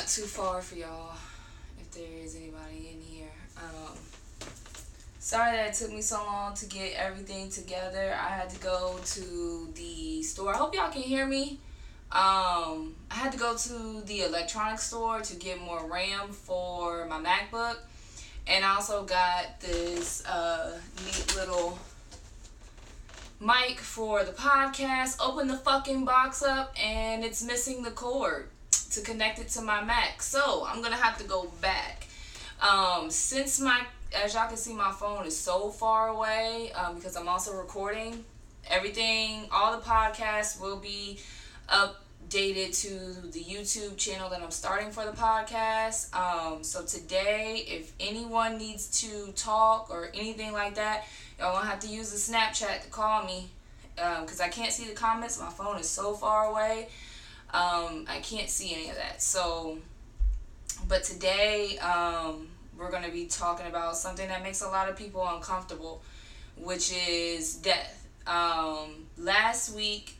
not too far for y'all, if there is anybody in here. Sorry that it took me so long to get everything together. I had to go to the store. I hope y'all can hear me. I had to go to the electronics store to get more RAM for my MacBook. And I also got this neat little mic for the podcast. Open the fucking box up and it's missing the cord to connect it to my Mac. So I'm gonna have to go back. Since as y'all can see, my phone is so far away because I'm also recording everything. All the podcasts will be updated to the YouTube channel that I'm starting for the podcast. So today, if anyone needs to talk or anything like that, y'all gonna have to use the Snapchat to call me because I can't see the comments. My phone is so far away. I can't see any of that. So, but today, we're going to be talking about something that makes a lot of people uncomfortable, which is death. Last week,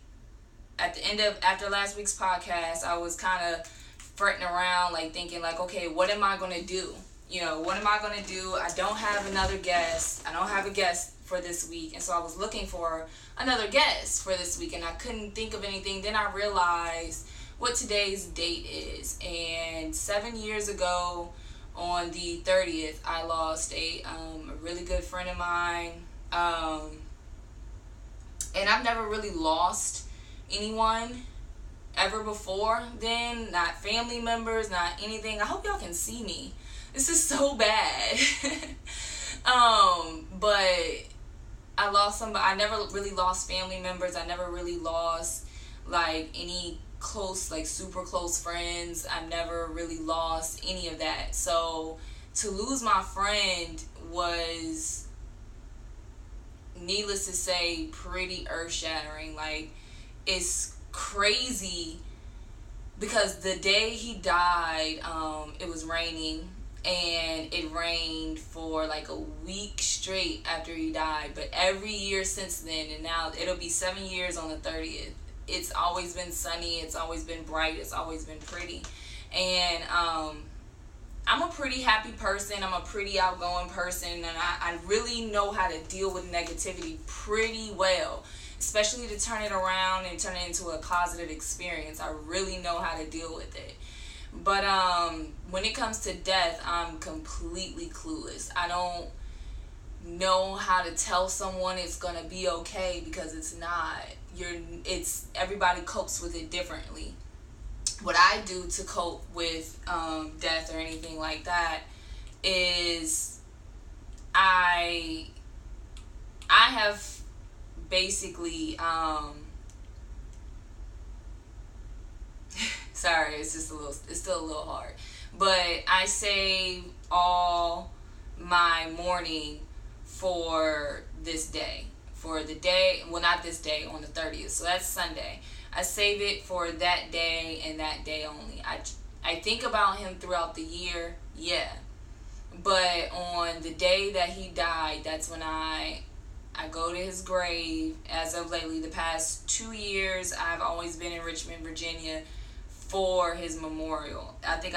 after last week's podcast, I was kind of fretting around, like thinking like, okay, what am I going to do? What am I going to do? I don't have another guest. I don't have a guest for this week. And so I was looking for another guest for this week and I couldn't think of anything. Then I realized what today's date is. And 7 years ago, on the 30th, I lost a really good friend of mine. And I've never really lost anyone ever before then. Not family members, not anything. I hope y'all can see me. This is so bad. But I lost somebody. I never really lost family members. I never really lost like any close, like super close friends. I've never really lost any of that. So to lose my friend was, needless to say, pretty earth-shattering. Like, it's crazy because the day he died, it was raining and it rained for like a week straight after he died. But every year since then, and now it'll be 7 years on the 30th, it's always been sunny, it's always been bright, it's always been pretty. And I'm a pretty happy person, I'm a pretty outgoing person, and I really know how to deal with negativity pretty well, especially to turn it around and turn it into a positive experience. I really know how to deal with it. But when it comes to death, I'm completely clueless. I don't know how to tell someone it's gonna be okay because it's not. Everybody copes with it differently. What I do to cope with death or anything like that is I have basically sorry, it's still a little hard, but I save all my mourning for this day, for the day, well, not this day, on the 30th, so that's Sunday. I save it for that day and that day only. I think about him throughout the year, yeah, but on the day that he died, that's when I go to his grave. As of lately, the past 2 years, I've always been in Richmond, Virginia for his memorial. I think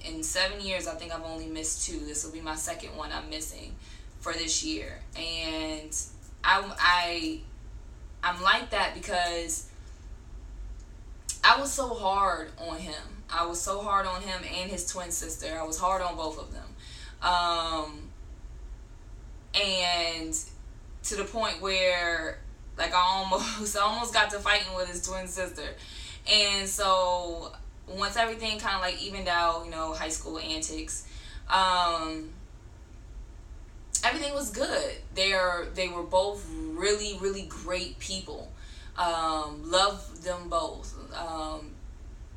in 7 years, I think I've only missed 2. This will be my second one I'm missing for this year. And I'm like that because I was so hard on him. I was so hard on him and his twin sister. I was hard on both of them. And to the point where, like, I almost got to fighting with his twin sister. And so once everything kind of like evened out, high school antics, everything was good. They were both really, really great people. Love them both.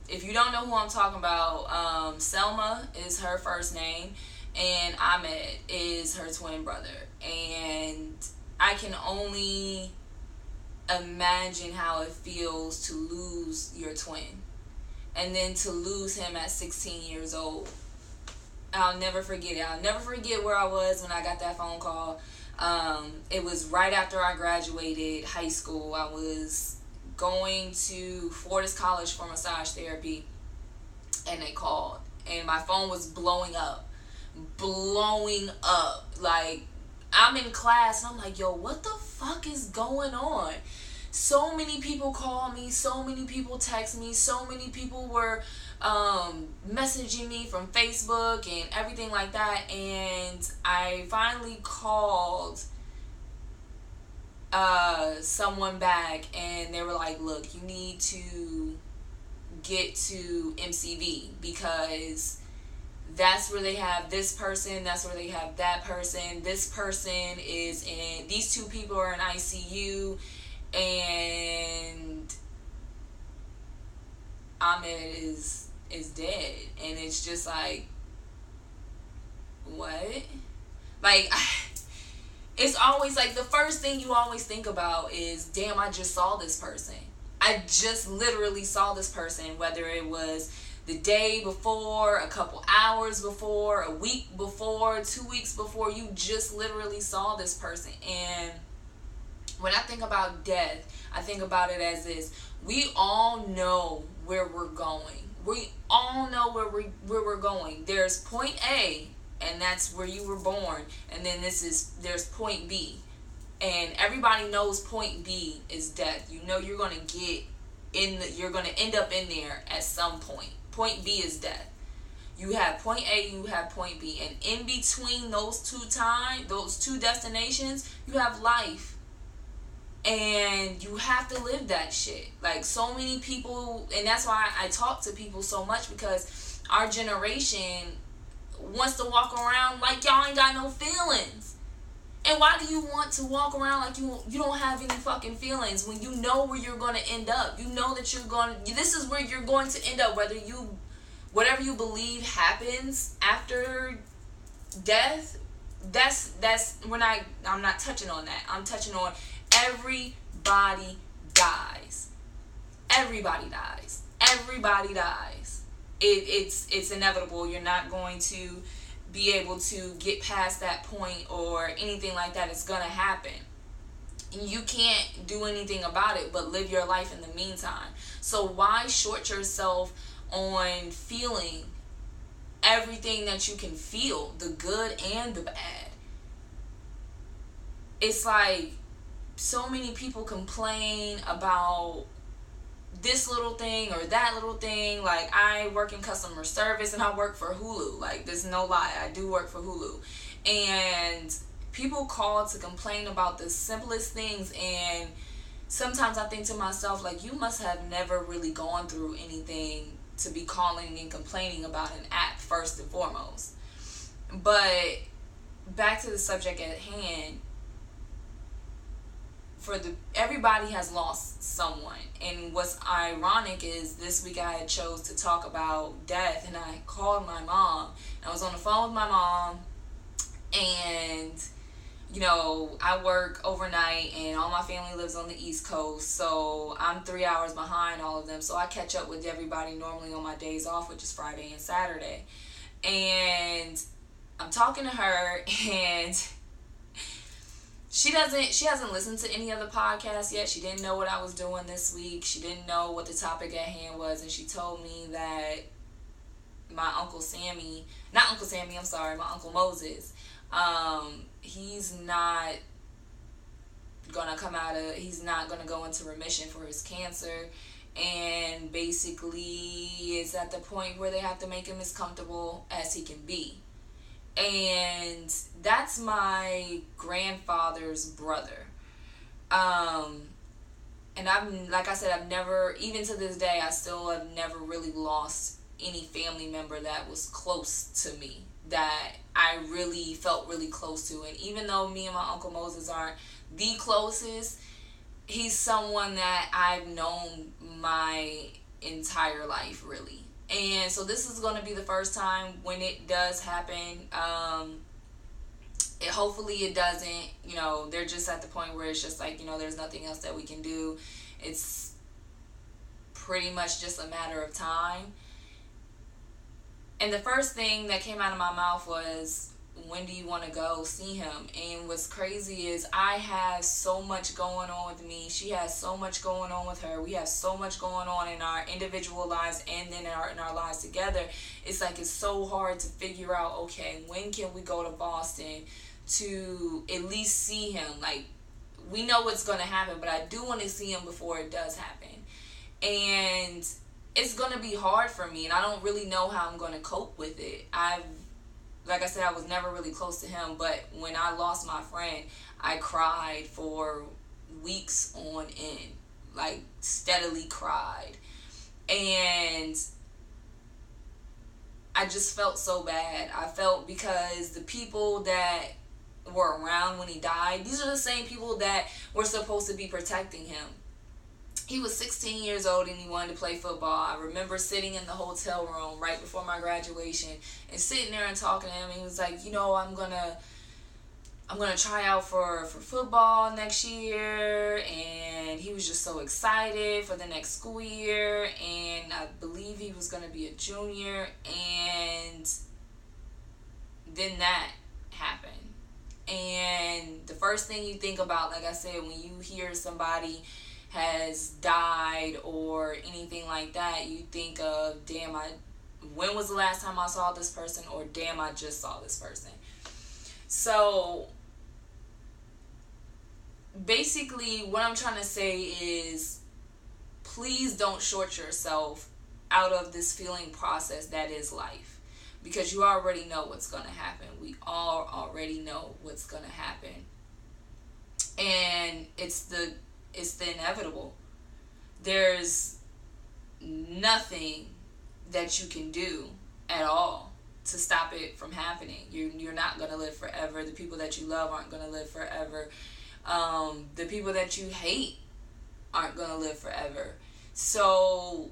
If you don't know who I'm talking about, Selma is her first name, and Ahmed is her twin brother. And I can only imagine how it feels to lose your twin, and then to lose him at 16 years old. I'll never forget it. I'll never forget where I was when I got that phone call. It was right after I graduated high school. I was going to Fortis College for massage therapy, and they called, and my phone was blowing up. Like, I'm in class and I'm like, yo, what the fuck is going on? So many people call me, so many people text me, so many people were messaging me from Facebook and everything like that. And I finally called someone back, and they were like, look, you need to get to MCV, because that's where they have this person, that's where they have that person, this person is in, these two people are in ICU, and Ahmed is dead. And it's just like, what? Like, it's always like the first thing you always think about is, damn, I just saw this person. I just literally saw this person, whether it was the day before, a couple hours before, a week before, 2 weeks before. You just literally saw this person. And when I think about death, I think about it as this: we all know where we're going. We all know where we're going. There's point A, and that's where you were born, and then there's point B, and everybody knows point B is death. You know you're gonna you're gonna end up in there at some point. Point B is death. You have point A, you have point B, and in between those two destinations, you have life. And you have to live that shit. Like, so many people, and that's why I talk to people so much, because our generation wants to walk around like y'all ain't got no feelings. And why do you want to walk around like you don't have any fucking feelings when you know where you're going to end up? You know that this is where you're going to end up, whatever you believe happens after death. I'm not touching on that. I'm touching on everybody dies. Everybody dies. Everybody dies. It's inevitable. You're not going to be able to get past that point or anything like that. It's gonna happen. You can't do anything about it but live your life in the meantime. So why short yourself on feeling everything that you can feel, the good and the bad? It's like, so many people complain about this little thing or that little thing. Like, I work in customer service and I work for Hulu. Like, there's no lie, I do work for Hulu. And people call to complain about the simplest things, and sometimes I think to myself, like, you must have never really gone through anything to be calling and complaining about an app, first and foremost. But back to the subject at hand, everybody has lost someone. And what's ironic is, this week I had chose to talk about death, and I called my mom. I was on the phone with my mom, and I work overnight, and all my family lives on the East Coast, so I'm 3 hours behind all of them. So I catch up with everybody normally on my days off, which is Friday and Saturday. And I'm talking to her, and she hasn't listened to any of the podcasts yet. She didn't know what I was doing this week. She didn't know what the topic at hand was. And she told me that my Uncle Moses, he's not gonna go into remission for his cancer. And basically, it's at the point where they have to make him as comfortable as he can be. And that's my grandfather's brother. And I've never, even to this day, I still have never really lost any family member that was close to me, that I really felt really close to. And even though me and my Uncle Moses aren't the closest, he's someone that I've known my entire life, really. And so this is going to be the first time when it does happen. Hopefully it doesn't. They're just at the point where it's just like, there's nothing else that we can do. It's pretty much just a matter of time. And the first thing that came out of my mouth was, when do you want to go see him? And what's crazy is I have so much going on with me. She has so much going on with her. We have so much going on in our individual lives and then in our lives together. It's like it's so hard to figure out, okay, when can we go to Boston to at least see him? Like, we know what's going to happen, but I do want to see him before it does happen. And it's going to be hard for me, and I don't really know how I'm going to cope with it. Like I said, I was never really close to him, but when I lost my friend, I cried for weeks on end, like steadily cried. And I just felt so bad. I felt because the people that were around when he died, these are the same people that were supposed to be protecting him. He was 16 years old and he wanted to play football. I remember sitting in the hotel room right before my graduation and sitting there and talking to him. And he was like, I'm gonna try out for football next year. And he was just so excited for the next school year. And I believe he was gonna be a junior. And then that happened. And the first thing you think about, like I said, when you hear somebody has died or anything like that, you think of, damn, when was the last time I saw this person, or damn, I just saw this person. So basically what I'm trying to say is, please don't short yourself out of this feeling process that is life, because you already know what's going to happen. We all already know what's going to happen, and it's the inevitable. There's nothing that you can do at all to stop it from happening. You're not going to live forever. The people that you love aren't going to live forever. The people that you hate aren't going to live forever. So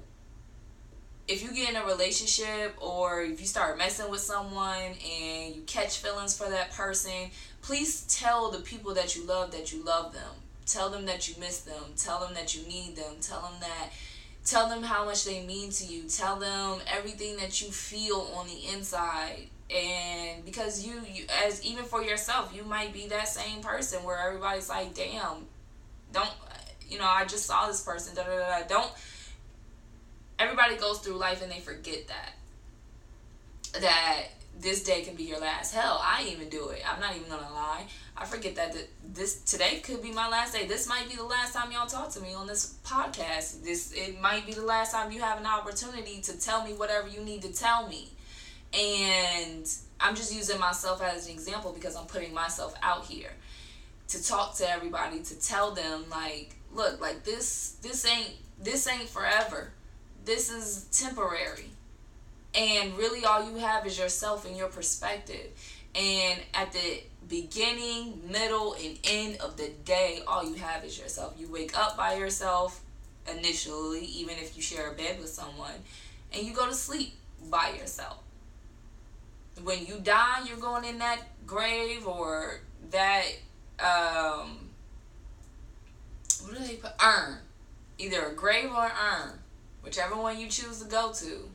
if you get in a relationship, or if you start messing with someone and you catch feelings for that person, please tell the people that you love them. Tell them that you miss them. Tell them that you need them. Tell them how much they mean to you. Tell them everything that you feel on the inside. And because you as even for yourself, you might be that same person where everybody's like, damn, I just saw this person. Everybody goes through life and they forget that this day can be your last. Hell, I even do it. I'm not even gonna lie. I forget that today could be my last day. This might be the last time y'all talk to me on this podcast. It might be the last time you have an opportunity to tell me whatever you need to tell me. And I'm just using myself as an example because I'm putting myself out here to talk to everybody, to tell them, like, look, like this ain't forever. This is temporary. And really all you have is yourself and your perspective. And at the beginning, middle, and end of the day, all you have is yourself. You wake up by yourself initially, even if you share a bed with someone, and you go to sleep by yourself. When you die, you're going in that grave or that, what do they put? Urn. Either a grave or an urn, whichever one you choose to go to.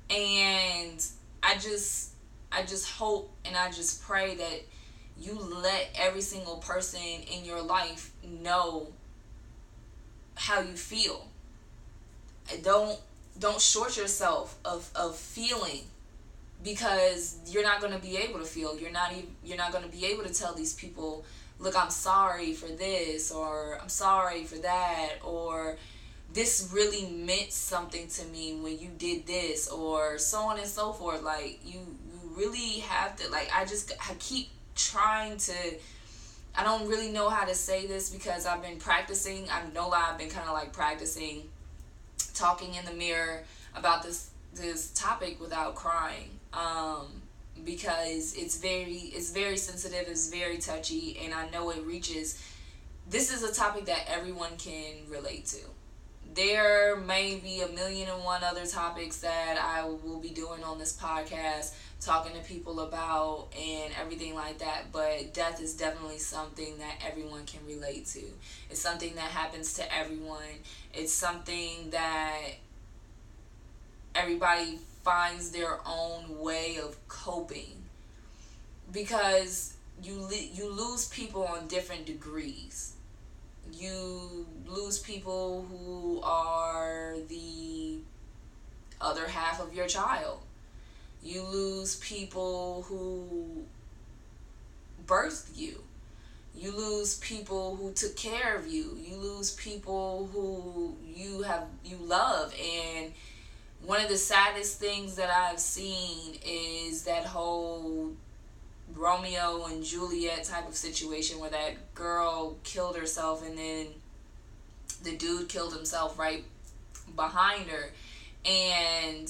And I just hope and I just pray that you let every single person in your life know how you feel. Don't short yourself of feeling, because you're not going to be able to feel. You're not going to be able to tell these people, look, I'm sorry for this, or I'm sorry for that, or this really meant something to me when you did this, or so on and so forth. Like, you really have to, like, I keep trying to, I don't really know how to say this because I've been practicing. I've been kind of like practicing talking in the mirror about this topic without crying, because it's very sensitive, it's very touchy, and I know this is a topic that everyone can relate to. There may be 1,000,001 other topics that I will be doing on this podcast, talking to people about and everything like that, but death is definitely something that everyone can relate to. It's something that happens to everyone. It's something that everybody finds their own way of coping because you lose people on different degrees. You lose people who are the other half of your child. You lose people who birthed you. You lose people who took care of you. You lose people who you love. And one of the saddest things that I've seen is that whole Romeo and Juliet type of situation where that girl killed herself and then the dude killed himself right behind her. And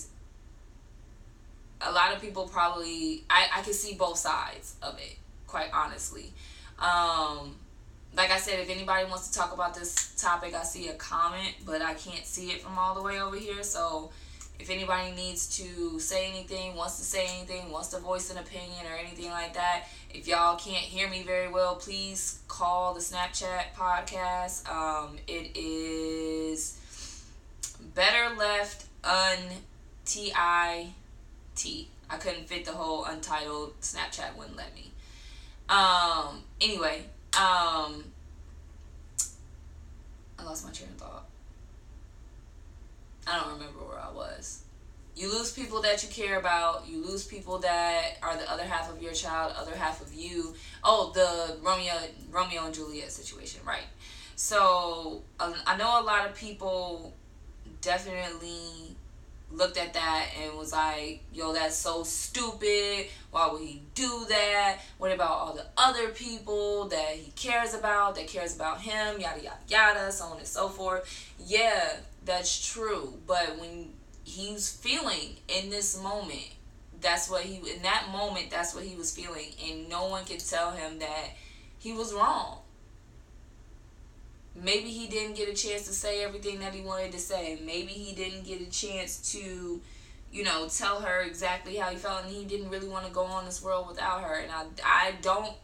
a lot of people probably, I can see both sides of it, quite honestly. Like I said, if anybody wants to talk about this topic, I see a comment, but I can't see it from all the way over here. So if anybody needs to say anything, wants to say anything, wants to voice an opinion or anything like that, if y'all can't hear me very well, please call the Snapchat podcast. It is Better Left T-I-T. I couldn't fit the whole untitled. Snapchat wouldn't let me. Anyway, I lost my train of thought. I don't remember where I was. You lose people that you care about. You lose people that are the other half of your child, other half of you. Oh, the Romeo and Juliet situation, right? So I know a lot of people definitely looked at that and was like, yo, that's so stupid. Why would he do that? What about all the other people that he cares about, that cares about him, yada, yada, yada, so on and so forth. Yeah, that's true. But when he's feeling in this moment, that's what he was feeling. And no one could tell him that he was wrong. Maybe he didn't get a chance to say everything that he wanted to say. Maybe he didn't get a chance to, tell her exactly how he felt, and he didn't really want to go on this world without her. And I don't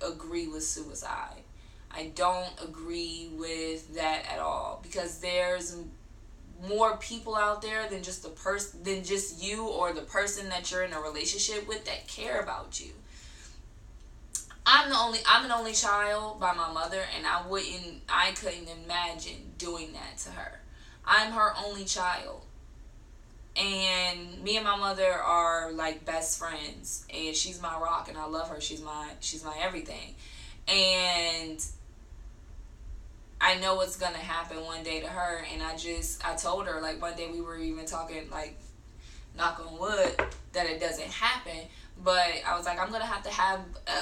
agree with suicide. I don't agree with that at all, because there's more people out there than just you or the person that you're in a relationship with that care about you. I'm an only child by my mother, and I couldn't imagine doing that to her. I'm her only child. And me and my mother are like best friends, and she's my rock, and I love her. She's my everything. And I know what's gonna happen one day to her, and I told her, like, one day we were even talking, like, knock on wood, that it doesn't happen. But I was like, I'm gonna have to have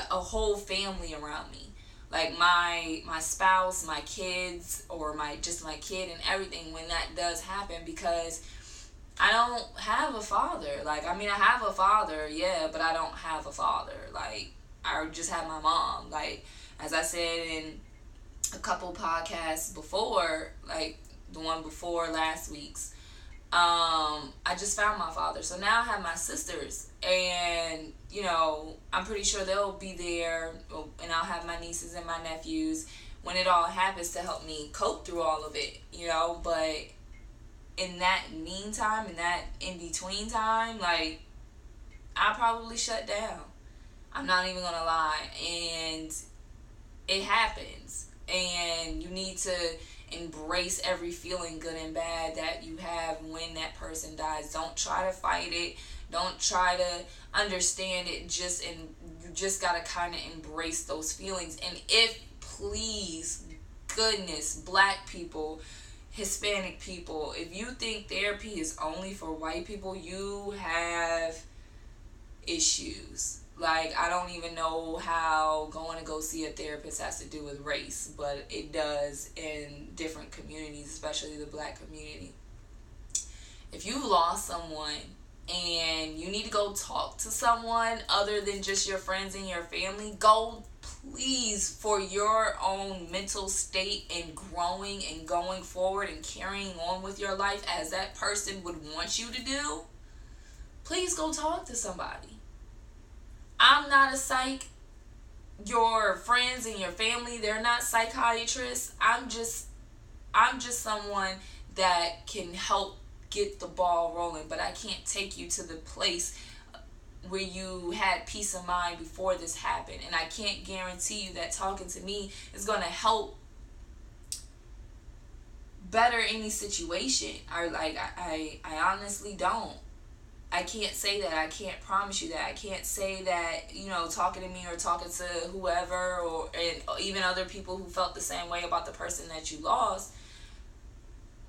a whole family around me, like my spouse, my kids, or my kid and everything when that does happen, because I don't have a father. Like, I mean, I have a father, yeah, but I don't have a father. Like, I just have my mom. Like, as I said in a couple podcasts before, like the one before last week's, I just found my father. So now I have my sisters, and I'm pretty sure they'll be there, and I'll have my nieces and my nephews when it all happens to help me cope through all of it, but in that meantime, in that in between time, like, I probably shut down. I'm not even gonna lie. And it happens, and you need to embrace every feeling, good and bad, that you have when that person dies. Don't try to fight it. Don't try to understand it. You just gotta kind of embrace those feelings. And if, please, goodness, Black people, Hispanic people, if you think therapy is only for white people, you have issues. Like, I don't even know how going to go see a therapist has to do with race, but it does in different communities, especially the Black community. If you lost someone and you need to go talk to someone other than just your friends and your family, go, please, for your own mental state and growing and going forward and carrying on with your life as that person would want you to do. Please go talk to somebody. I'm not a psych. Your friends and your family, they're not psychiatrists. I'm just someone that can help get the ball rolling, but I can't take you to the place where you had peace of mind before this happened. And I can't guarantee you that talking to me is going to help better any situation. Or like I honestly don't. I can't say that. I can't promise you that. I can't say that, talking to me or talking to whoever, and even other people who felt the same way about the person that you lost,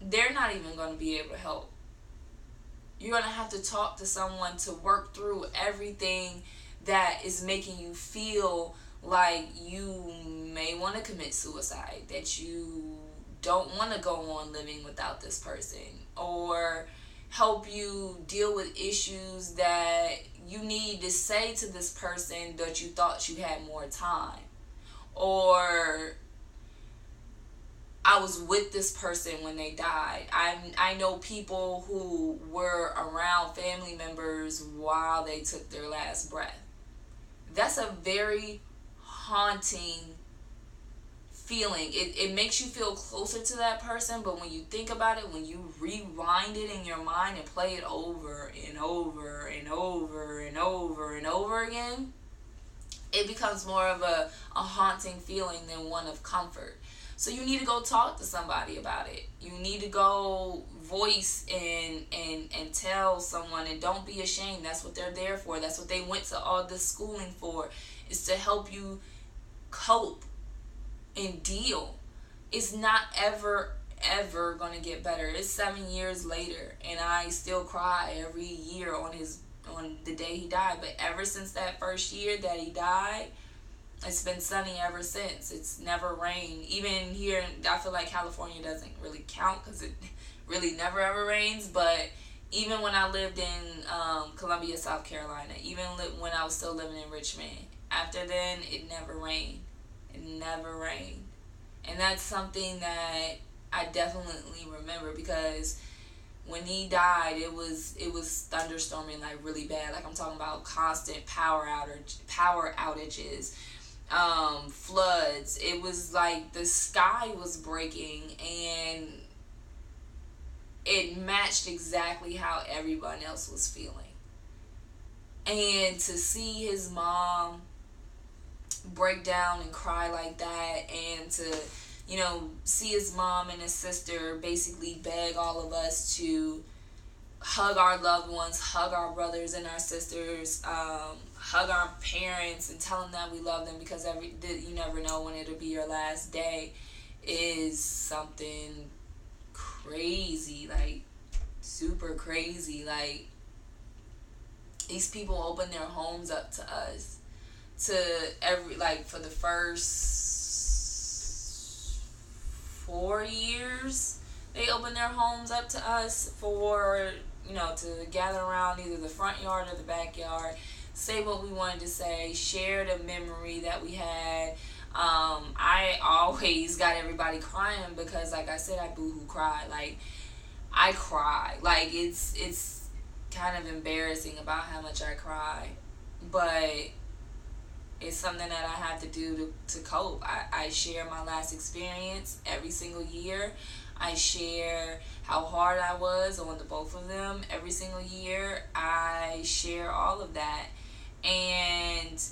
they're not even going to be able to help. You're going to have to talk to someone to work through everything that is making you feel like you may want to commit suicide, that you don't want to go on living without this person, or help you deal with issues that you need to say to this person that you thought you had more time. Or I was with this person when they died. I know people who were around family members while they took their last breath. That's a very haunting feeling. It makes you feel closer to that person, but when you think about it, when you rewind it in your mind and play it over and over and over and over and over again, it becomes more of a haunting feeling than one of comfort. So you need to go talk to somebody about it. You need to go voice and tell someone, and don't be ashamed. That's what they're there for. That's what they went to all this schooling for, is to help you cope and deal. It's not ever going to get better. It's 7 years later, and I still cry every year on the day he died. But ever since that first year that he died, it's been sunny ever since. It's never rained. Even here, I feel like California doesn't really count because it really never ever rains. But even when I lived in Columbia, South Carolina, even when I was still living in Richmond, after then, it never rained. It never rained. And that's something that I definitely remember, because when he died, it was thunderstorming like really bad. Like, I'm talking about constant power outages, floods. It was like the sky was breaking, and it matched exactly how everyone else was feeling. And to see his mom break down and cry like that, and to see his mom and his sister basically beg all of us to hug our loved ones, hug our brothers and our sisters, hug our parents and tell them that we love them, because you never know when it'll be your last day, is something crazy, like super crazy. Like, these people open their homes up to us, for the first 4 years, they opened their homes up to us for, to gather around either the front yard or the backyard, say what we wanted to say, share the memory that we had. I always got everybody crying because, like I said, I boohoo cry. Like, I cry. Like, it's kind of embarrassing about how much I cry. But it's something that I have to do to cope. I share my last experience every single year. I share how hard I was on the both of them every single year. I share all of that. And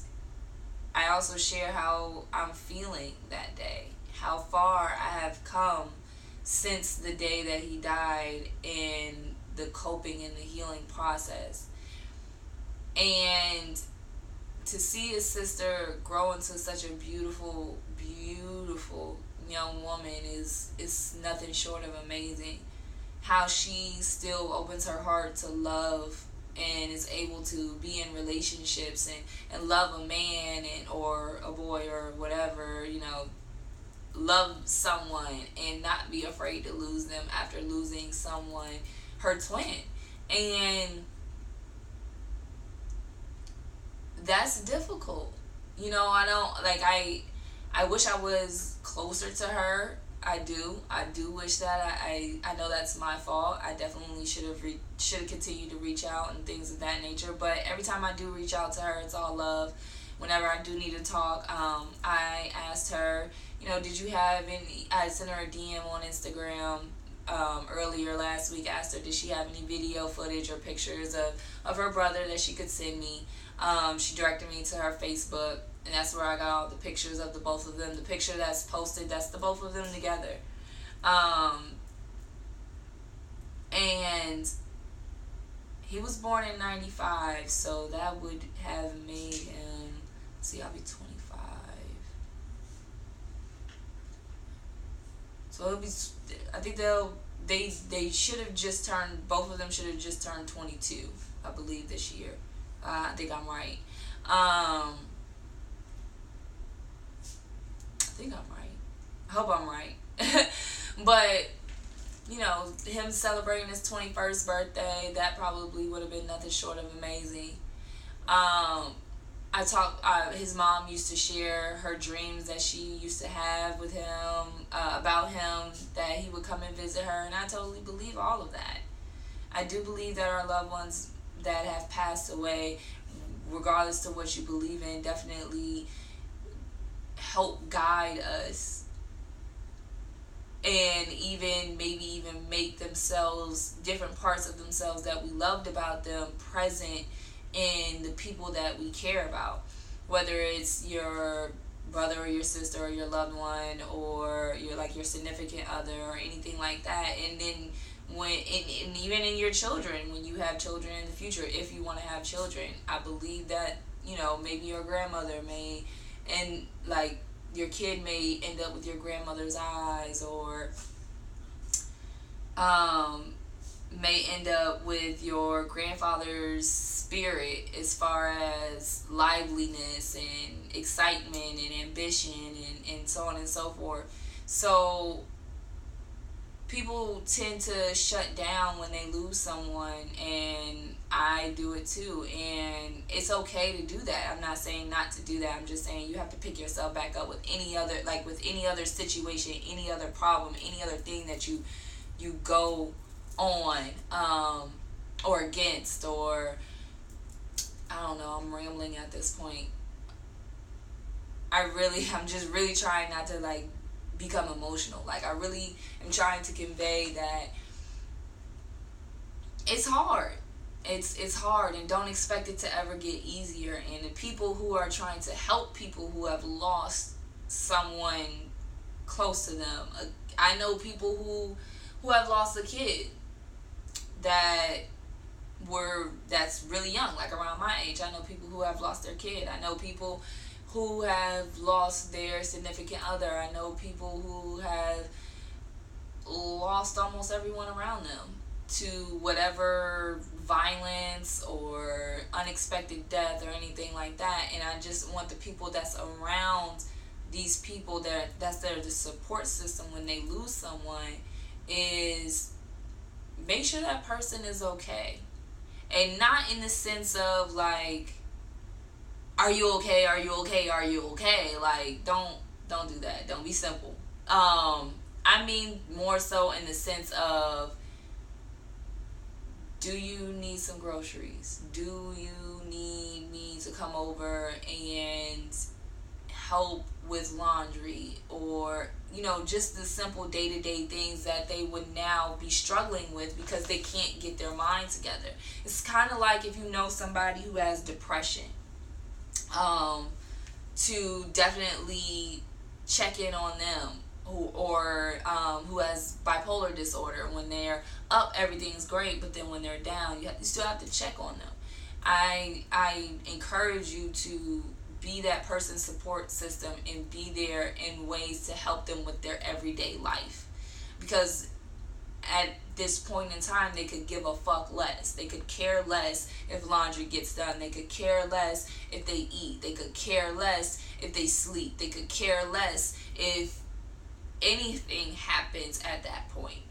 I also share how I'm feeling that day, how far I have come since the day that he died, in the coping and the healing process. And to see his sister grow into such a beautiful, beautiful young woman is nothing short of amazing. How she still opens her heart to love and is able to be in relationships and love a man or a boy or whatever, love someone and not be afraid to lose them after losing someone, her twin. And that's difficult. I wish I was closer to her. I do wish that. I know that's my fault. I definitely should have continued to reach out and things of that nature. But every time I do reach out to her, it's all love. Whenever I do need to talk, I asked her, did you have any? I sent her a DM on Instagram earlier last week. Asked her, did she have any video footage or pictures of her brother that she could send me. She directed me to her Facebook, and that's where I got all the pictures of the both of them. The picture that's posted, that's the both of them together. And he was born in 95, so that would have made him, see, I'll be 25. So it'll be, I think they should have just turned, both of them should have just turned 22, I believe, this year. I think I'm right. I think I'm right. I hope I'm right. But, you know, him celebrating his 21st birthday, that probably would have been nothing short of amazing. His mom used to share her dreams that she used to have with him, about him, that he would come and visit her, and I totally believe all of that. I do believe that our loved ones that have passed away, regardless of what you believe in, definitely help guide us, and maybe even make themselves, different parts of themselves that we loved about them, present in the people that we care about, whether it's your brother or your sister or your loved one or your significant other or anything like that. And then and even in your children, when you have children in the future, if you want to have children, I believe that, you know, maybe your grandmother may, and like your kid may end up with your grandmother's eyes, or may end up with your grandfather's spirit, as far as liveliness and excitement and ambition, and so on and so forth. So people tend to shut down when they lose someone, and I do it too, and it's okay to do that. I'm not saying not to do that. I'm just saying you have to pick yourself back up with any other situation, any other problem, any other thing that you go on, or against, or I don't know, I'm rambling at this point. I'm just really trying not to become emotional. I really am trying to convey that it's hard. It's hard, and don't expect it to ever get easier. And the people who are trying to help people who have lost someone close to them, I know people who have lost a kid that's really young, around my age. I know people who have lost their kid. I know people who have lost their significant other. I know people who have lost almost everyone around them to whatever violence or unexpected death or anything like that. And I just want the people that's around these people, that's the support system when they lose someone, is make sure that person is okay. And not in the sense of are you okay? Are you okay? Are you okay? Don't do that. Don't be simple. I mean more so in the sense of, do you need some groceries? Do you need me to come over and help with laundry? Or, just the simple day-to-day things that they would now be struggling with because they can't get their mind together. It's kind of like if you know somebody who has depression, to definitely check in on them, who has bipolar disorder. When they're up, everything's great, but then when they're down, you still have to check on them. I encourage you to be that person's support system and be there in ways to help them with their everyday life. Because at this point in time, they could give a fuck less. They could care less if laundry gets done. They could care less if they eat. They could care less if they sleep. They could care less if anything happens at that point.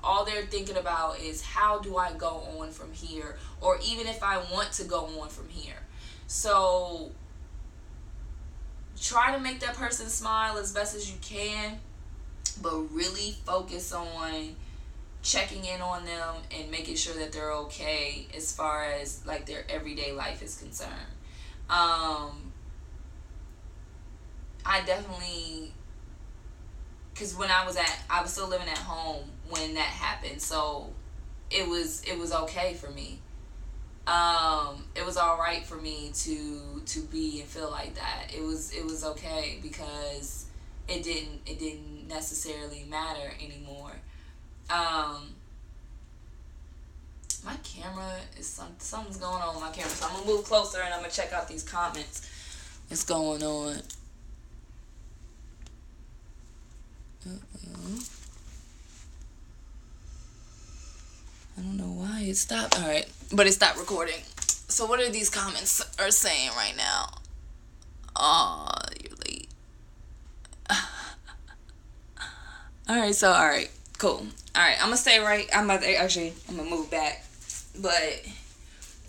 All they're thinking about is, how do I go on from here? Or even if I want to go on from here. So try to make that person smile as best as you can, but really focus on checking in on them and making sure that they're okay as far as their everyday life is concerned. I definitely because I was still living at home when that happened, so it was okay for me. It was all right for me to be and feel like that. It was okay because it didn't necessarily matter anymore. Um, my camera is something's going on with my camera, so I'm gonna move closer and I'm gonna check out these comments. What's going on? I don't know why it stopped. All right, but it stopped recording. So what are these comments are saying right now? Oh, you're late. All right, cool. All right, I'm gonna stay right. I'm gonna move back. But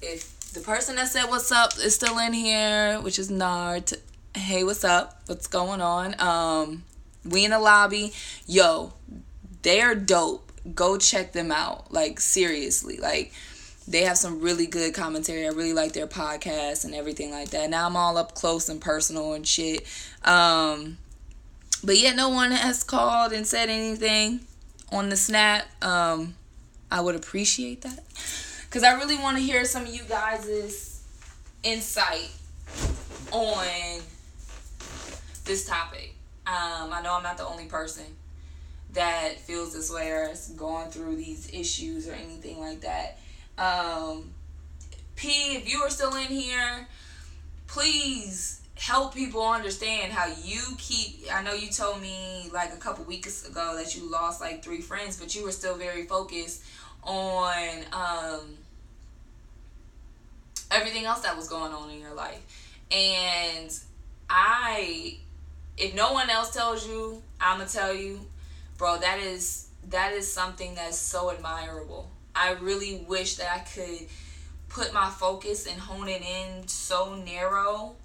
if the person that said what's up is still in here, which is Nard, hey, what's up? What's going on? We in the lobby. Yo, they are dope. Go check them out. Like, seriously. Like, they have some really good commentary. I really like their podcast and everything like that. Now I'm all up close and personal and shit. But yet no one has called and said anything on the snap. I would appreciate that. Because I really want to hear some of you guys' insight on this topic. I know I'm not the only person that feels this way or is going through these issues or anything like that. P, if you are still in here, please help people understand how you keep. I know you told me like a couple weeks ago that you lost like 3 friends, but you were still very focused on everything else that was going on in your life. And if no one else tells you, I'm gonna tell you, bro, that is something that's so admirable. I really wish that I could put my focus and hone it in so narrow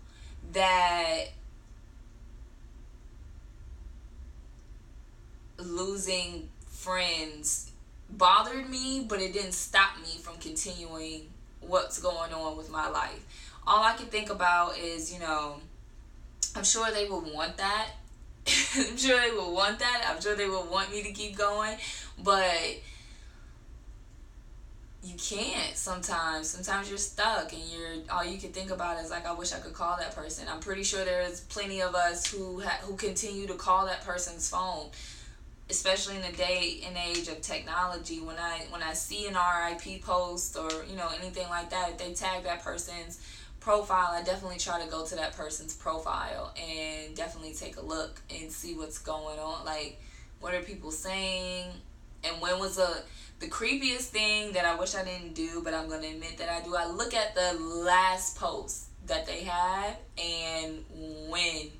that losing friends bothered me, but it didn't stop me from continuing what's going on with my life. All I can think about is, I'm sure they would want that. I'm sure they would want that. I'm sure they would want me to keep going, but you can't sometimes. Sometimes you're stuck and all you can think about is like, I wish I could call that person. I'm pretty sure there's plenty of us who continue to call that person's phone, especially in the day and age of technology. When I see an RIP post or anything like that, if they tag that person's profile, I definitely try to go to that person's profile and definitely take a look and see what's going on. Like, what are people saying? And when was the creepiest thing that I wish I didn't do, but I'm going to admit that I do, I look at the last post that they had and when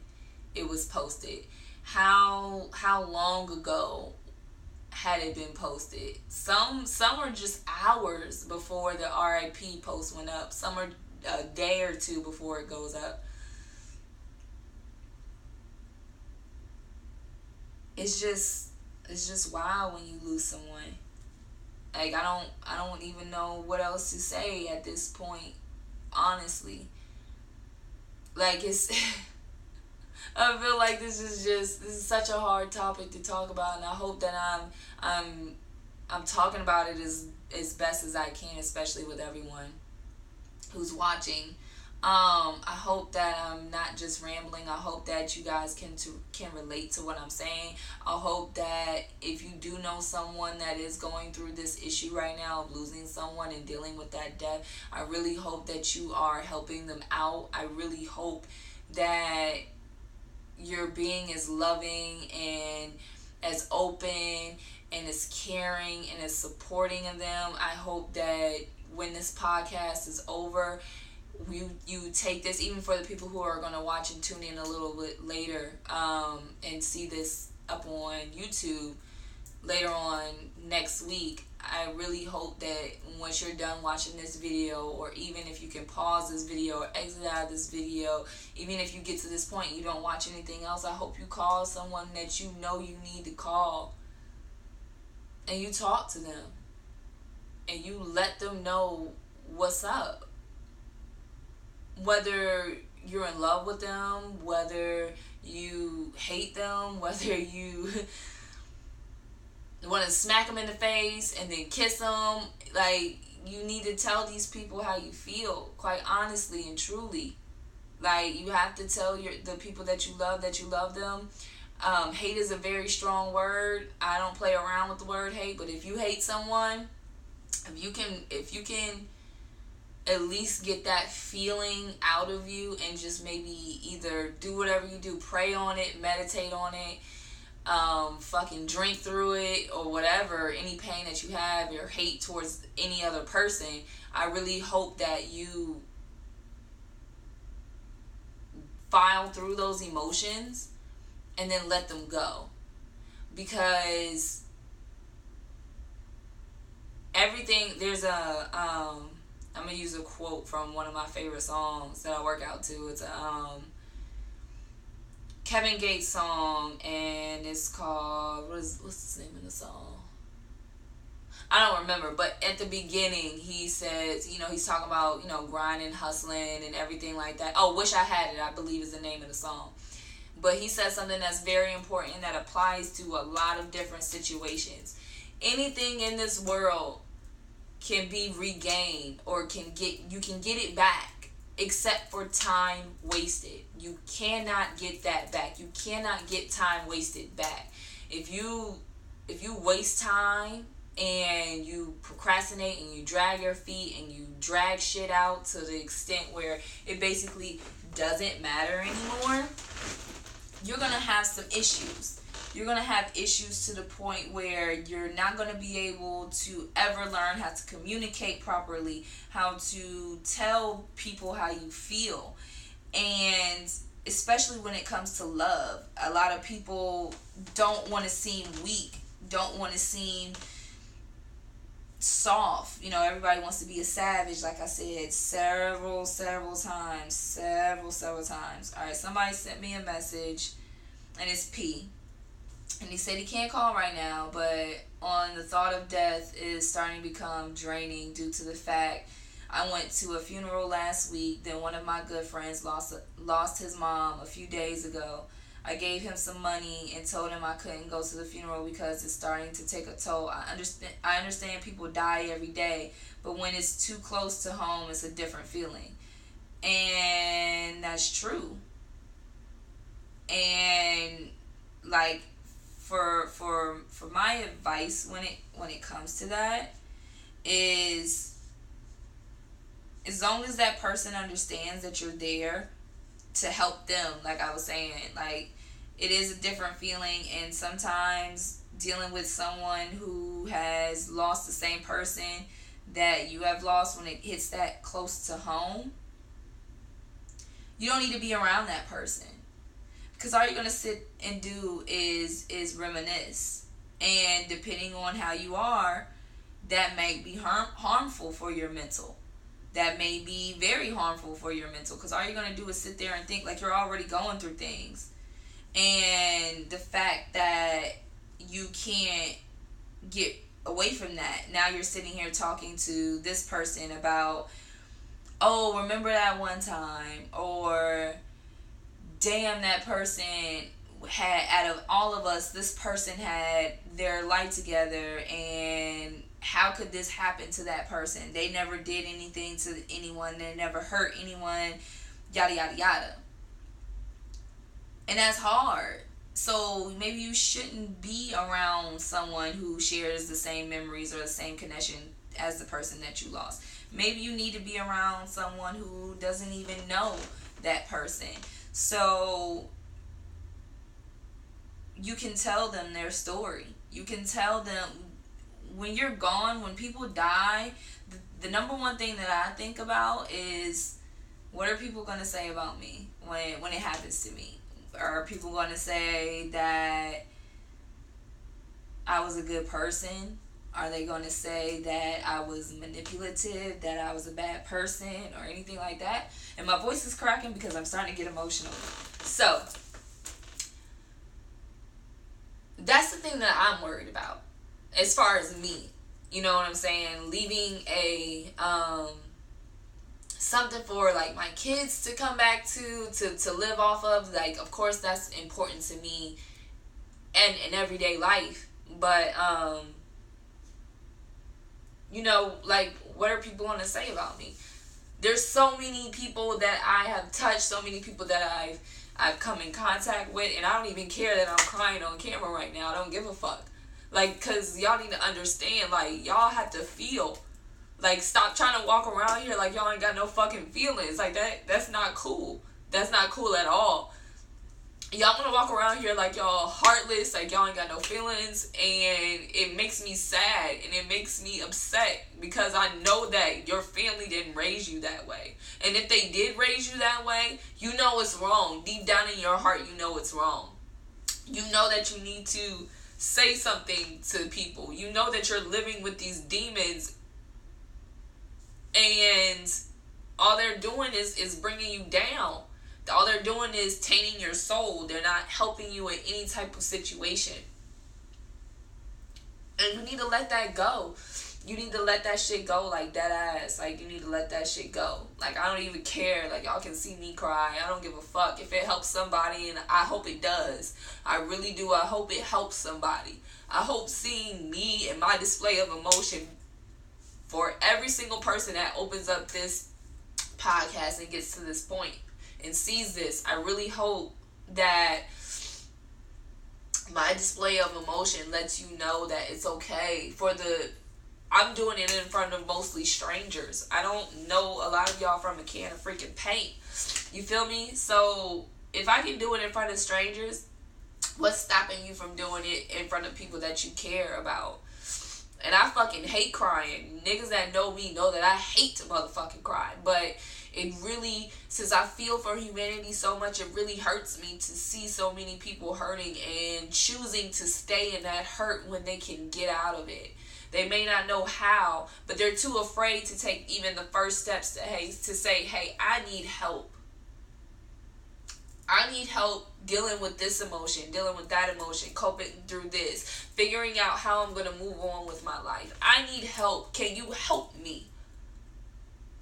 it was posted. How long ago had it been posted? Some are just hours before the RIP post went up. Some are a day or two before it goes up. It's just wild when you lose someone. Like, I don't even know what else to say at this point, honestly. Like, it's I feel like this is such a hard topic to talk about, and I hope that I'm talking about it as best as I can, especially with everyone who's watching. I hope that I'm not just rambling. I hope that you guys can relate to what I'm saying. I hope that if you do know someone that is going through this issue right now of losing someone and dealing with that death, I really hope that you are helping them out. I really hope that you're being as loving and as open and as caring and as supporting of them. I hope that when this podcast is over, you take this, even for the people who are going to watch and tune in a little bit later, and see this up on YouTube later on next week. I really hope that once you're done watching this video, or even if you can pause this video or exit out of this video, even if you get to this point and you don't watch anything else, I hope you call someone that you know you need to call and you talk to them and you let them know what's up. Whether you're in love with them, whether you hate them, whether you want to smack them in the face and then kiss them. Like, you need to tell these people how you feel, quite honestly and truly. Like, you have to tell the people that you love them. Hate is a very strong word. I don't play around with the word hate, but if you hate someone, if you can at least get that feeling out of you, and just maybe either do whatever you do, pray on it, meditate on it, fucking drink through it, or whatever, any pain that you have or hate towards any other person, I really hope that you file through those emotions and then let them go. Because everything, there's a I'm gonna use a quote from one of my favorite songs that I work out to. It's a Kevin Gates song, and it's called, what's the name of the song? I don't remember, but at the beginning he says, he's talking about, grinding, hustling, and everything like that. Oh, Wish I Had It, I believe, is the name of the song. But he says something that's very important that applies to a lot of different situations. Anything in this world can be regained, or you can get it back, except for time wasted. You cannot get that back. You cannot get time wasted back. If you waste time and you procrastinate and you drag your feet and you drag shit out to the extent where it basically doesn't matter anymore, you're going to have some issues. You're going to have issues to the point where you're not going to be able to ever learn how to communicate properly, how to tell people how you feel. And especially when it comes to love, a lot of people don't want to seem weak, don't want to seem soft. Everybody wants to be a savage, like I said several times. All right, somebody sent me a message, and it's P. And he said he can't call right now, but on the thought of death is starting to become draining due to the fact I went to a funeral last week. Then one of my good friends lost his mom a few days ago. I gave him some money and told him I couldn't go to the funeral because it's starting to take a toll. I understand people die every day, but when it's too close to home, it's a different feeling. And that's true. And like, for my advice when it comes to that is, as long as that person understands that you're there to help them, like I was saying, like, it is a different feeling. And sometimes dealing with someone who has lost the same person that you have lost, when it hits that close to home, you don't need to be around that person. Because all you're going to sit and do is reminisce. And depending on how you are, that may be harmful for your mental. That may be very harmful for your mental. Because all you're going to do is sit there and think like you're already going through things. And the fact that you can't get away from that. Now you're sitting here talking to this person about, oh, remember that one time? Or, damn, that person had, out of all of us, this person had their life together, and how could this happen to that person? They never did anything to anyone, they never hurt anyone, yada yada yada. And that's hard. So maybe you shouldn't be around someone who shares the same memories or the same connection as the person that you lost. Maybe you need to be around someone who doesn't even know that person. So you can tell them their story. You can tell them, when you're gone, when people die, the number one thing that I think about is, what are people going to say about me when it happens to me? Are people going to say that I was a good person? Are they going to say that I was manipulative, that I was a bad person, or anything like that? And my voice is cracking because I'm starting to get emotional. So, that's the thing that I'm worried about as far as me. You know what I'm saying? Leaving a something for like my kids to come back to live off of. Like, of course that's important to me and in everyday life. But you know, like, what are people going to say about me? There's so many people that I have touched, so many people that I've come in contact with, and I don't even care that I'm crying on camera right now. I don't give a fuck. Like, cause y'all need to understand, like, y'all have to feel. Like, stop trying to walk around here like y'all ain't got no fucking feelings. Like, that's not cool. That's not cool at all. Y'all want to walk around here like y'all heartless, like y'all ain't got no feelings, and it makes me sad and it makes me upset because I know that your family didn't raise you that way. And if they did raise you that way, you know it's wrong. Deep down in your heart, you know it's wrong. You know that you need to say something to people. You know that you're living with these demons, and all they're doing is bringing you down. All they're doing is tainting your soul. They're not helping you in any type of situation. And you need to let that go. You need to let that shit go, like, dead ass. Like, you need to let that shit go. Like, I don't even care. Like, y'all can see me cry. I don't give a fuck. If it helps somebody, and I hope it does. I really do. I hope it helps somebody. I hope seeing me and my display of emotion for every single person that opens up this podcast and gets to this point and sees this, I really hope that my display of emotion lets you know that it's okay. I'm doing it in front of mostly strangers. I don't know a lot of y'all from a can of freaking paint. You feel me? So if I can do it in front of strangers, what's stopping you from doing it in front of people that you care about? And I fucking hate crying. Niggas that know me know that I hate to motherfucking cry. But it really, since I feel for humanity so much, it really hurts me to see so many people hurting and choosing to stay in that hurt when they can get out of it. They may not know how, but they're too afraid to take even the first steps to say, hey, I need help. I need help dealing with this emotion, dealing with that emotion, coping through this, figuring out how I'm going to move on with my life. I need help. Can you help me?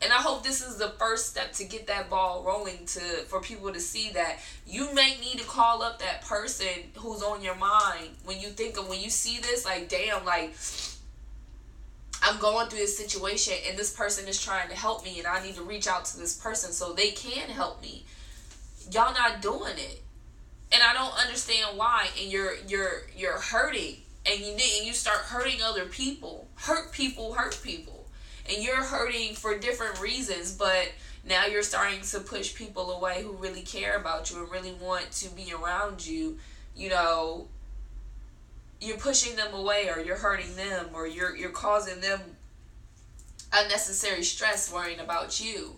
And I hope this is the first step to get that ball rolling for people to see that you may need to call up that person who's on your mind when you see this, like, damn, like, I'm going through this situation and this person is trying to help me and I need to reach out to this person so they can help me. Y'all not doing it. And I don't understand why. And you're hurting and you start hurting other people. Hurt people. And you're hurting for different reasons, but now you're starting to push people away who really care about you and really want to be around you. You know, you're pushing them away, or you're hurting them, or you're causing them unnecessary stress worrying about you.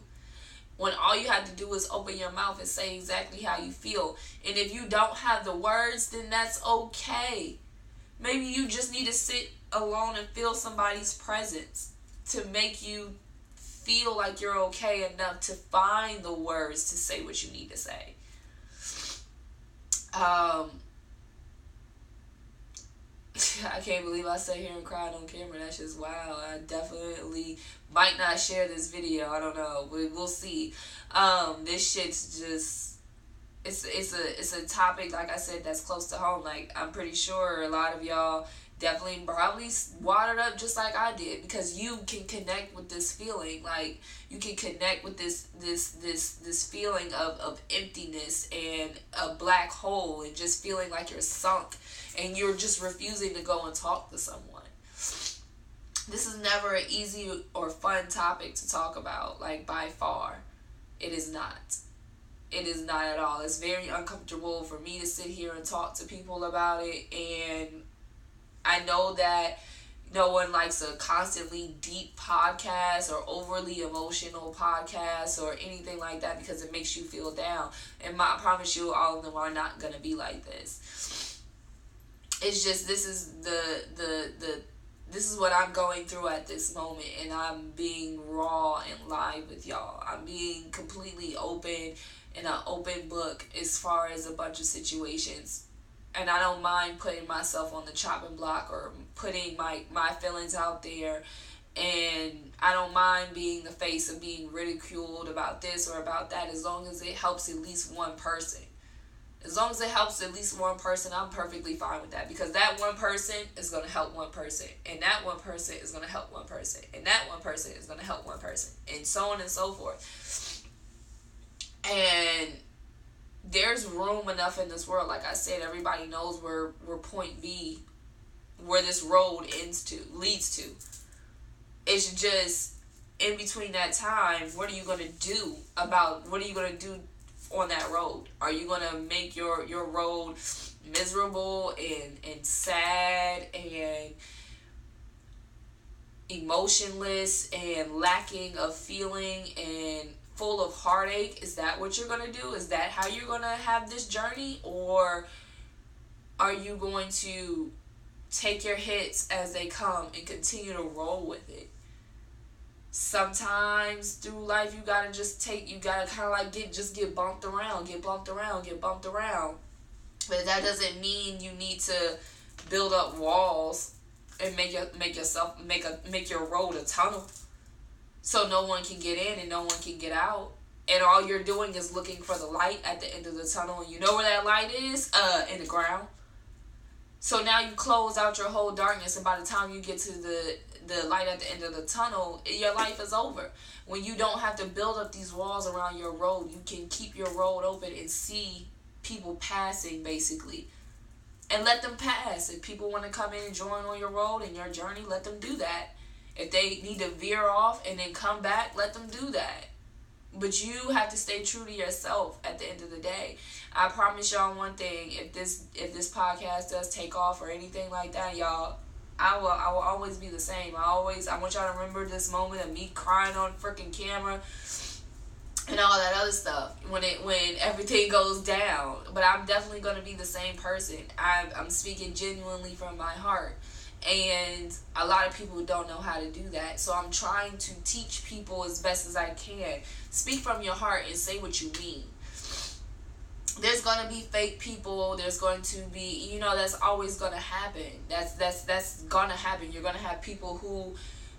When all you have to do is open your mouth and say exactly how you feel. And if you don't have the words, then that's okay. Maybe you just need to sit alone and feel somebody's presence to make you feel like you're okay enough to find the words to say what you need to say. I can't believe I sat here and cried on camera. That's just wow. I definitely might not share this video. I don't know. We'll see. This shit's just it's a topic, like I said, that's close to home. Like, I'm pretty sure a lot of y'all definitely probably watered up just like I did, because you can connect with this feeling. Like, you can connect with this feeling of emptiness and a black hole, and just feeling like you're sunk and you're just refusing to go and talk to someone. This is never an easy or fun topic to talk about, like, by far. It is not. It is not at all. It's very uncomfortable for me to sit here and talk to people about it, and I know that no one likes a constantly deep podcast or overly emotional podcast or anything like that, because it makes you feel down. And I promise you, all of them are not going to be like this. It's just, this is this is what I'm going through at this moment, and I'm being raw and live with y'all. I'm being completely open and an open book as far as a bunch of situations. And I don't mind putting myself on the chopping block or putting my feelings out there And I don't mind being the face of being ridiculed about this or about that, as long as it helps at least one person. As long as it helps at least one person, I'm perfectly fine with that, because that one person is going to help one person, and that one person is going to help one person, and that one person is going to help one person, and so on and so forth. And there's room enough in this world. Like I said, everybody knows where point B, where this road leads to. It's just in between that time, what are you going to do on that road? Are you going to make your road miserable and sad and emotionless and lacking of feeling and full of heartache? Is that what you're going to do? Is that how you're going to have this journey? Or are you going to take your hits as they come and continue to roll with it? Sometimes through life, you gotta kind of like get bumped around. But that doesn't mean you need to build up walls and make your road a tunnel, so no one can get in and no one can get out. And all you're doing is looking for the light at the end of the tunnel. And you know where that light is? In the ground. So now you close out your whole darkness, and by the time you get to the light at the end of the tunnel, your life is over. When you don't have to build up these walls around your road, you can keep your road open and see people passing, basically. And let them pass. If people want to come in and join on your road and your journey, let them do that. If they need to veer off and then come back, let them do that. But you have to stay true to yourself at the end of the day. I promise y'all one thing: if this podcast does take off or anything like that, y'all, I will always be the same. I want y'all to remember this moment of me crying on freaking camera and all that other stuff when everything goes down. But I'm definitely gonna be the same person. I'm speaking genuinely from my heart. And a lot of people don't know how to do that. So I'm trying to teach people as best as I can. Speak from your heart and say what you mean. There's going to be fake people. There's going to be, that's always going to happen. That's going to happen. You're going to have people who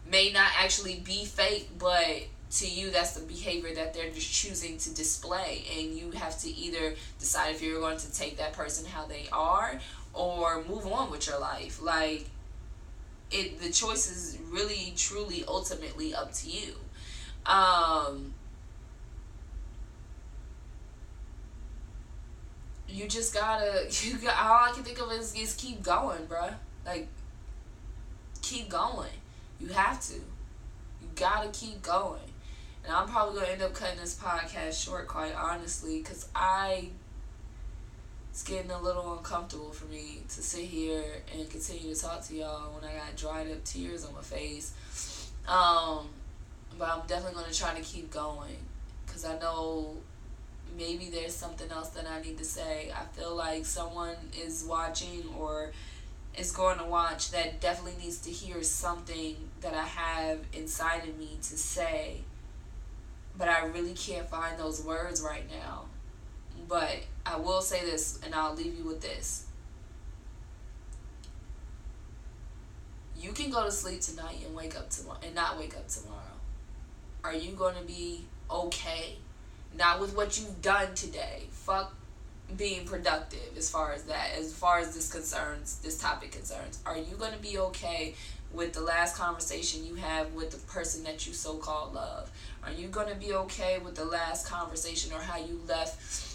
may not actually be fake, but to you, that's the behavior that they're just choosing to display. And you have to either decide if you're going to take that person how they are or move on with your life. Like, the choice is really, truly, ultimately up to you. You just gotta, all I can think of is keep going, bruh. Like, keep going. You have to. You gotta keep going. And I'm probably gonna end up cutting this podcast short, quite honestly, because it's getting a little uncomfortable for me to sit here and continue to talk to y'all when I got dried up tears on my face. But I'm definitely going to try to keep going, because I know maybe there's something else that I need to say. I feel like someone is watching or is going to watch that definitely needs to hear something that I have inside of me to say, but I really can't find those words right now. But I will say this, and I'll leave you with this. You can go to sleep tonight and wake up tomorrow and not wake up tomorrow. Are you going to be okay? Not with what you've done today. Fuck being productive as far as that. As far as this topic concerns. Are you going to be okay with the last conversation you have with the person that you so-called love? Are you going to be okay with the last conversation or how you left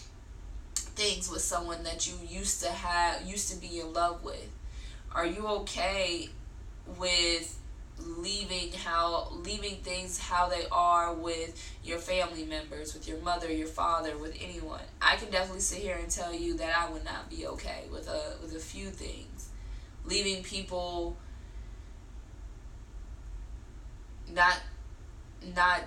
things with someone that you used to be in love with? Are you okay with leaving things how they are with your family members, with your mother, your father, with anyone? I can definitely sit here and tell you that I would not be okay with a few things. Leaving people, not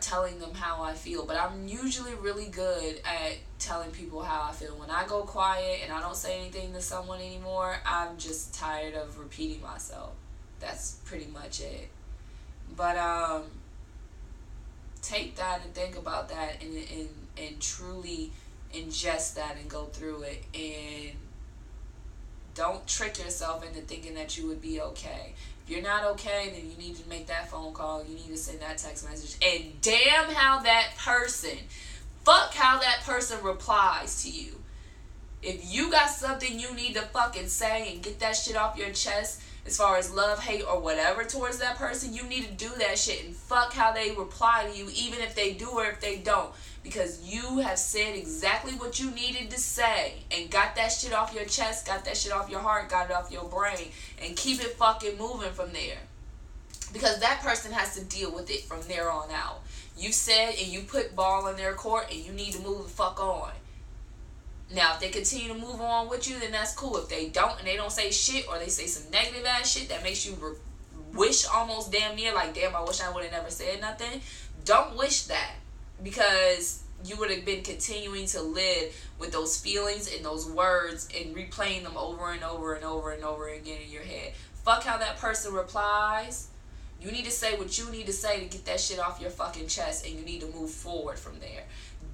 telling them how I feel, but I'm usually really good at telling people how I feel. When I go quiet and I don't say anything to someone anymore, I'm just tired of repeating myself. That's pretty much it. But take that and think about that and truly ingest that and go through it and Don't trick yourself into thinking that you would be okay. If you're not okay, then you need to make that phone call. You need to send that text message. And damn fuck how that person replies to you. If you got something you need to fucking say and get that shit off your chest, as far as love, hate, or whatever towards that person, you need to do that shit. And fuck how they reply to you, even if they do or if they don't. Because you have said exactly what you needed to say and got that shit off your chest, got that shit off your heart, got it off your brain, and keep it fucking moving from there. Because that person has to deal with it from there on out. You said and you put ball in their court and you need to move the fuck on. Now, if they continue to move on with you, then that's cool. If they don't and they don't say shit or they say some negative ass shit that makes you wish almost damn near like, damn, I wish I would have never said nothing. Don't wish that, because you would have been continuing to live with those feelings and those words and replaying them over and over and over and over again in your head. Fuck how that person replies. You need to say what you need to say to get that shit off your fucking chest, and you need to move forward from there.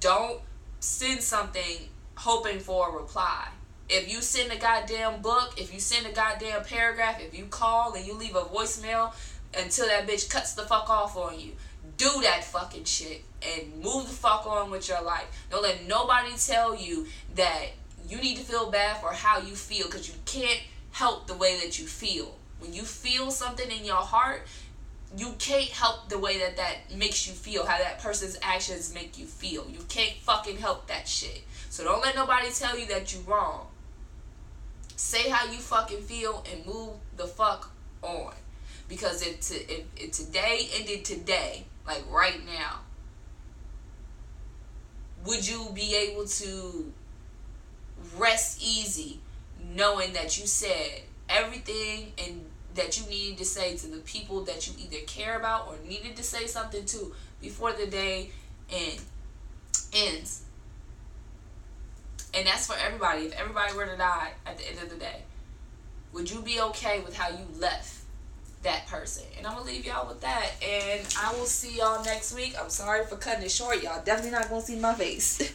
Don't send something hoping for a reply. If you send a goddamn book, if you send a goddamn paragraph, if you call and you leave a voicemail until that bitch cuts the fuck off on you, do that fucking shit and move the fuck on with your life. Don't let nobody tell you that you need to feel bad for how you feel, because you can't help the way that you feel. When you feel something in your heart, you can't help the way that makes you feel, how that person's actions make you feel. You can't fucking help that shit. So don't let nobody tell you that you wrong. Say how you fucking feel and move the fuck on. Because if today ended today, like right now, would you be able to rest easy knowing that you said everything and that you needed to say to the people that you either care about or needed to say something to before the day ends? And that's for everybody. If everybody were to die at the end of the day, would you be okay with how you left that person? And I'm going to leave y'all with that. And I will see y'all next week. I'm sorry for cutting it short. Y'all definitely not going to see my face.